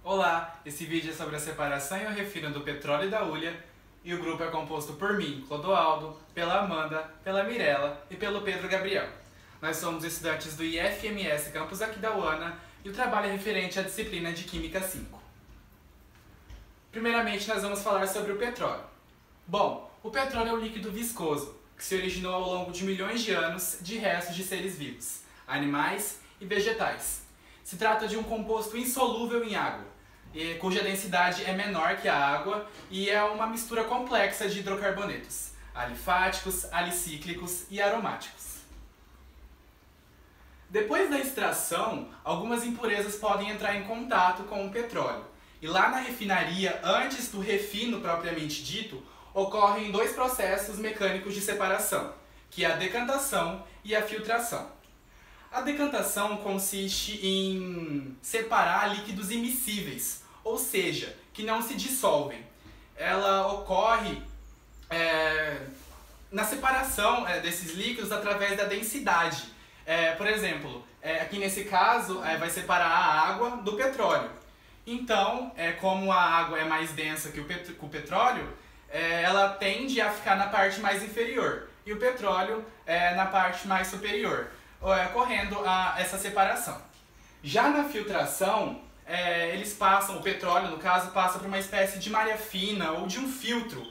Olá, esse vídeo é sobre a separação e o refino do petróleo e da hulha, e o grupo é composto por mim, Clodoaldo, pela Amanda, pela Mirella e pelo Pedro Gabriel. Nós somos estudantes do IFMS Campus Aquidauana e o trabalho é referente à disciplina de Química 5. Primeiramente, nós vamos falar sobre o petróleo. Bom, o petróleo é um líquido viscoso, que se originou ao longo de milhões de anos de restos de seres vivos, animais e vegetais. Se trata de um composto insolúvel em água, cuja densidade é menor que a água e é uma mistura complexa de hidrocarbonetos, alifáticos, alicíclicos e aromáticos. Depois da extração, algumas impurezas podem entrar em contato com o petróleo. E lá na refinaria, antes do refino propriamente dito, ocorrem dois processos mecânicos de separação, que é a decantação e a filtração. A decantação consiste em separar líquidos immiscíveis, ou seja, que não se dissolvem. Ela ocorre na separação desses líquidos através da densidade. Por exemplo, aqui nesse caso vai separar a água do petróleo. Então, como a água é mais densa que o petróleo, ela tende a ficar na parte mais inferior e o petróleo na parte mais superior, ocorrendo essa separação. Já na filtração, o petróleo no caso passa por uma espécie de malha fina ou de um filtro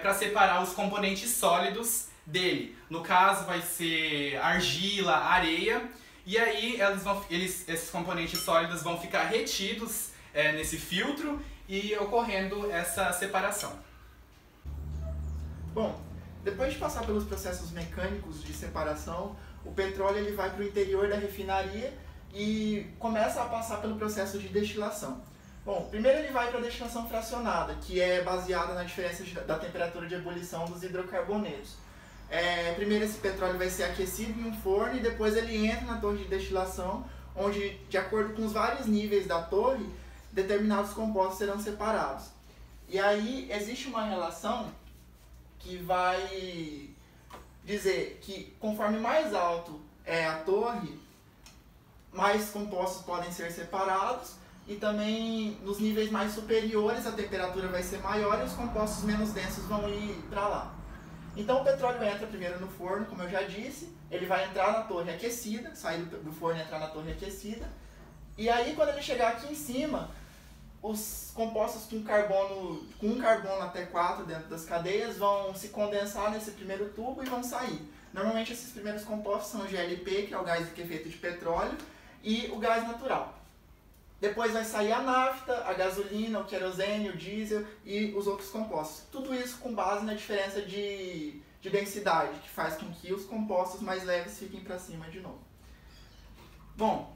para separar os componentes sólidos dele. No caso vai ser argila, areia, e aí esses componentes sólidos vão ficar retidos nesse filtro e ocorrendo essa separação. Bom, depois de passar pelos processos mecânicos de separação, o petróleo ele vai para o interior da refinaria e começa a passar pelo processo de destilação. Bom, primeiro ele vai para a destilação fracionada, que é baseada na diferença da temperatura de ebulição dos hidrocarbonetos. Primeiro esse petróleo vai ser aquecido em um forno e depois ele entra na torre de destilação, onde, de acordo com os vários níveis da torre, determinados compostos serão separados. E aí existe uma relação que vai dizer que conforme mais alto é a torre, mais compostos podem ser separados, e também nos níveis mais superiores a temperatura vai ser maior e os compostos menos densos vão ir para lá. Então o petróleo entra primeiro no forno, como eu já disse, ele vai entrar na torre aquecida, sair do forno e entrar na torre aquecida, e aí quando ele chegar aqui em cima, os compostos com um carbono até 4 dentro das cadeias vão se condensar nesse primeiro tubo e vão sair. Normalmente esses primeiros compostos são o GLP, que é o gás liquefeito de petróleo, e o gás natural. Depois vai sair a nafta, a gasolina, o querosene, o diesel e os outros compostos. Tudo isso com base na diferença de densidade, que faz com que os compostos mais leves fiquem para cima de novo. Bom,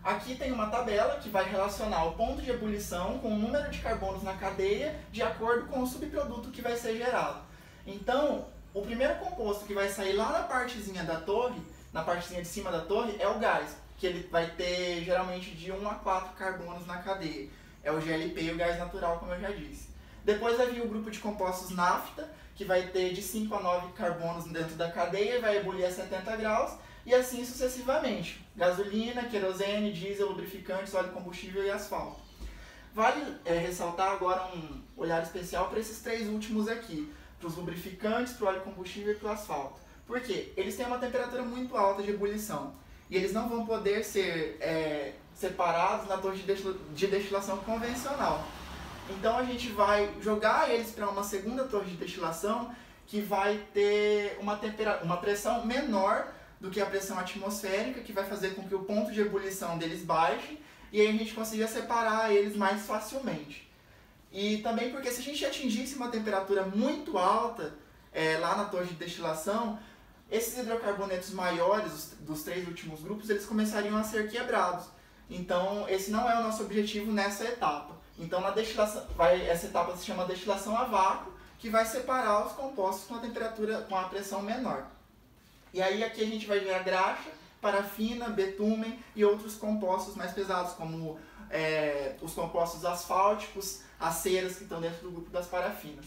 aqui tem uma tabela que vai relacionar o ponto de ebulição com o número de carbonos na cadeia de acordo com o subproduto que vai ser gerado. Então, o primeiro composto que vai sair lá na partezinha da torre, na partezinha de cima da torre, é o gás, que ele vai ter geralmente de 1 a 4 carbonos na cadeia. É o GLP e o gás natural, como eu já disse. Depois vai vir o grupo de compostos nafta, que vai ter de 5 a 9 carbonos dentro da cadeia, vai ebulir a 70 graus, e assim sucessivamente. Gasolina, querosene, diesel, lubrificantes, óleo combustível e asfalto. Vale ressaltar agora um olhar especial para esses três últimos aqui, para os lubrificantes, para o óleo combustível e para o asfalto. Por quê? Eles têm uma temperatura muito alta de ebulição e eles não vão poder ser separados na torre de destilação convencional. Então a gente vai jogar eles para uma segunda torre de destilação que vai ter uma pressão menor do que a pressão atmosférica, que vai fazer com que o ponto de ebulição deles baixe e aí a gente consiga separar eles mais facilmente. E também porque se a gente atingisse uma temperatura muito alta lá na torre de destilação, esses hidrocarbonetos maiores dos três últimos grupos, eles começariam a ser quebrados. Então esse não é o nosso objetivo nessa etapa. Então na destilação, essa etapa se chama destilação a vácuo, que vai separar os compostos com a pressão menor. E aí aqui a gente vai ver a graxa, parafina, betumen e outros compostos mais pesados, como os compostos asfálticos, as ceras que estão dentro do grupo das parafinas.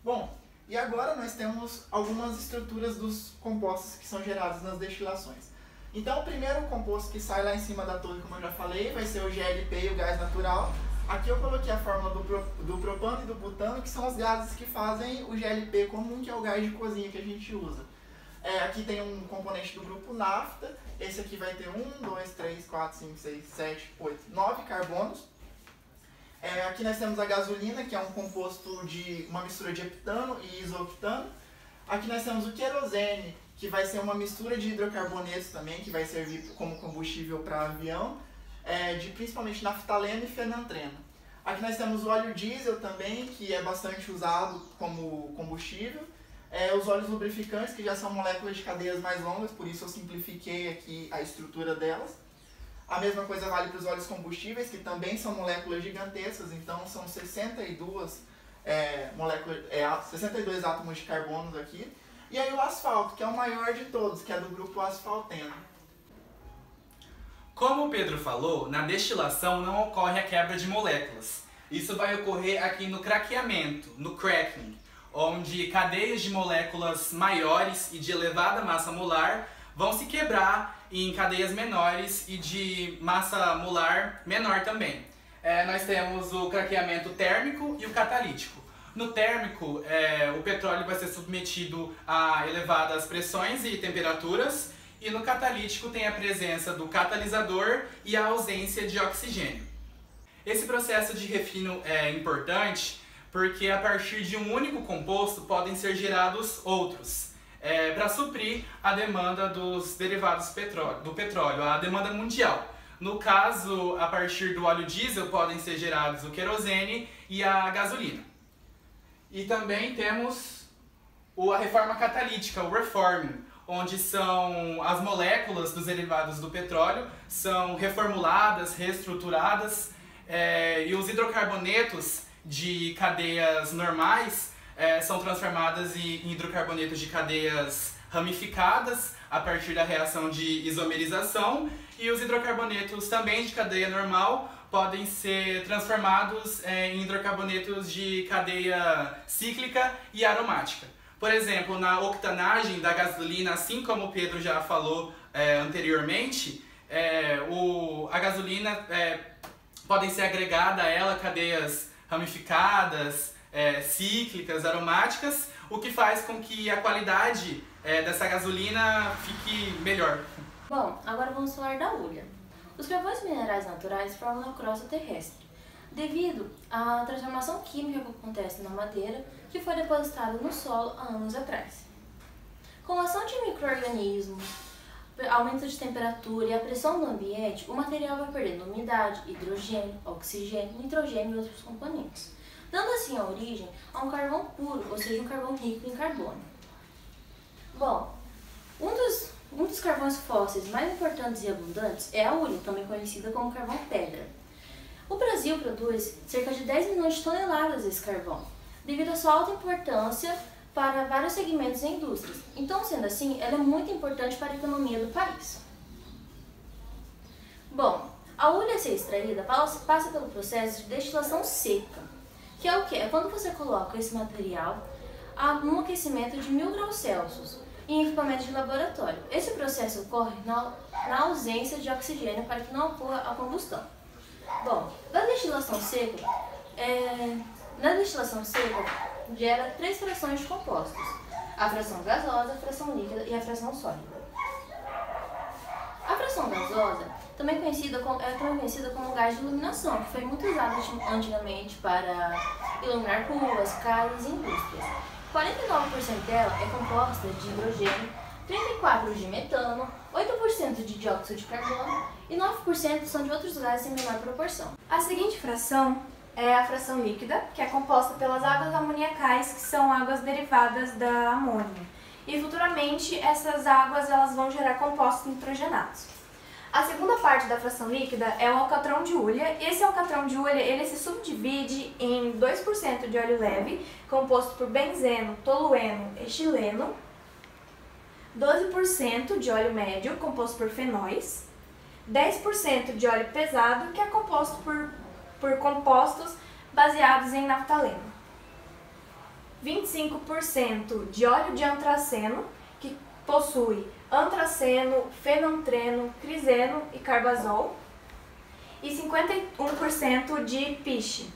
Bom, e agora nós temos algumas estruturas dos compostos que são gerados nas destilações. Então o primeiro composto que sai lá em cima da torre, como eu já falei, vai ser o GLP e o gás natural. Aqui eu coloquei a fórmula do propano e do butano, que são os gases que fazem o GLP comum, que é o gás de cozinha que a gente usa. Aqui tem um componente do grupo nafta, esse aqui vai ter 1, 2, 3, 4, 5, 6, 7, 8, 9 carbonos. Aqui nós temos a gasolina, que é um composto de uma mistura de heptano e isoctano. Aqui nós temos o querosene, que vai ser uma mistura de hidrocarbonetos também, que vai servir como combustível para avião, principalmente naftaleno e fenantreno. Aqui nós temos o óleo diesel também, que é bastante usado como combustível. Os óleos lubrificantes, que já são moléculas de cadeias mais longas, por isso eu simplifiquei aqui a estrutura delas. A mesma coisa vale para os óleos combustíveis, que também são moléculas gigantescas, então são 62 átomos de carbono aqui. E aí o asfalto, que é o maior de todos, que é do grupo asfalteno. Como o Pedro falou, na destilação não ocorre a quebra de moléculas. Isso vai ocorrer aqui no craqueamento, no cracking, onde cadeias de moléculas maiores e de elevada massa molar vão se quebrar em cadeias menores e de massa molar menor também. Nós temos o craqueamento térmico e o catalítico. No térmico, o petróleo vai ser submetido a elevadas pressões e temperaturas, e no catalítico tem a presença do catalisador e a ausência de oxigênio. Esse processo de refino é importante porque a partir de um único composto podem ser gerados outros, para suprir a demanda dos derivados do petróleo, a demanda mundial. No caso, a partir do óleo diesel podem ser gerados o querosene e a gasolina. E também temos a reforma catalítica, o reforming, onde são as moléculas dos derivados do petróleo são reformuladas, reestruturadas, e os hidrocarbonetos de cadeias normais são transformadas em hidrocarbonetos de cadeias ramificadas a partir da reação de isomerização, e os hidrocarbonetos também de cadeia normal podem ser transformados em hidrocarbonetos de cadeia cíclica e aromática. Por exemplo, na octanagem da gasolina, assim como o Pedro já falou anteriormente, a gasolina podem ser agregada a ela cadeias ramificadas, cíclicas, aromáticas, o que faz com que a qualidade dessa gasolina fique melhor. Bom, agora vamos falar da hulha. Os carvões minerais naturais formam a crosta terrestre, devido à transformação química que acontece na madeira que foi depositada no solo há anos atrás. Com a ação de micro-organismos, aumento de temperatura e a pressão do ambiente, o material vai perdendo umidade, hidrogênio, oxigênio, nitrogênio e outros componentes, dando assim a origem a um carvão puro, ou seja, um carvão rico em carbono. Bom, um dos carvões fósseis mais importantes e abundantes é a hulha, também conhecida como carvão-pedra. O Brasil produz cerca de 10 milhões de toneladas desse carvão, devido à sua alta importância para vários segmentos e indústrias. Então, sendo assim, ela é muito importante para a economia do país. Bom, a hulha a ser extraída passa pelo processo de destilação seca, que é o quê? É quando você coloca esse material num aquecimento de 1000 graus Celsius em equipamentos de laboratório. Esse processo ocorre na ausência de oxigênio para que não ocorra a combustão. Bom, na destilação seca gera 3 frações de compostos: a fração gasosa, a fração líquida e a fração sólida. A fração gasosa também é conhecida como gás de iluminação, que foi muito usado antigamente para iluminar ruas, casas e indústrias. 49% dela é composta de hidrogênio, 34% de metano, 8% de dióxido de carbono e 9% são de outros gases em menor proporção. A seguinte fração é a fração líquida, que é composta pelas águas amoniacais, que são águas derivadas da amônia. E futuramente essas águas elas vão gerar compostos nitrogenados. A segunda parte da fração líquida é o alcatrão de hulha. Esse alcatrão de hulha ele se subdivide em 2% de óleo leve, composto por benzeno, tolueno e etileno, 12% de óleo médio, composto por fenóis, 10% de óleo pesado, que é composto por compostos baseados em naftaleno, 25% de óleo de antraceno, que possui antraceno, fenantreno, criseno e carbazol, e 51% de piche.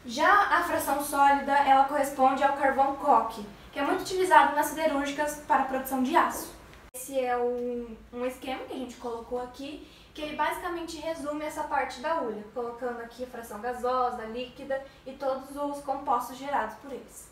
Já a fração sólida, ela corresponde ao carvão coque, que é muito utilizado nas siderúrgicas para a produção de aço. Esse é um esquema que a gente colocou aqui, que ele basicamente resume essa parte da hulha, colocando aqui a fração gasosa, líquida e todos os compostos gerados por eles.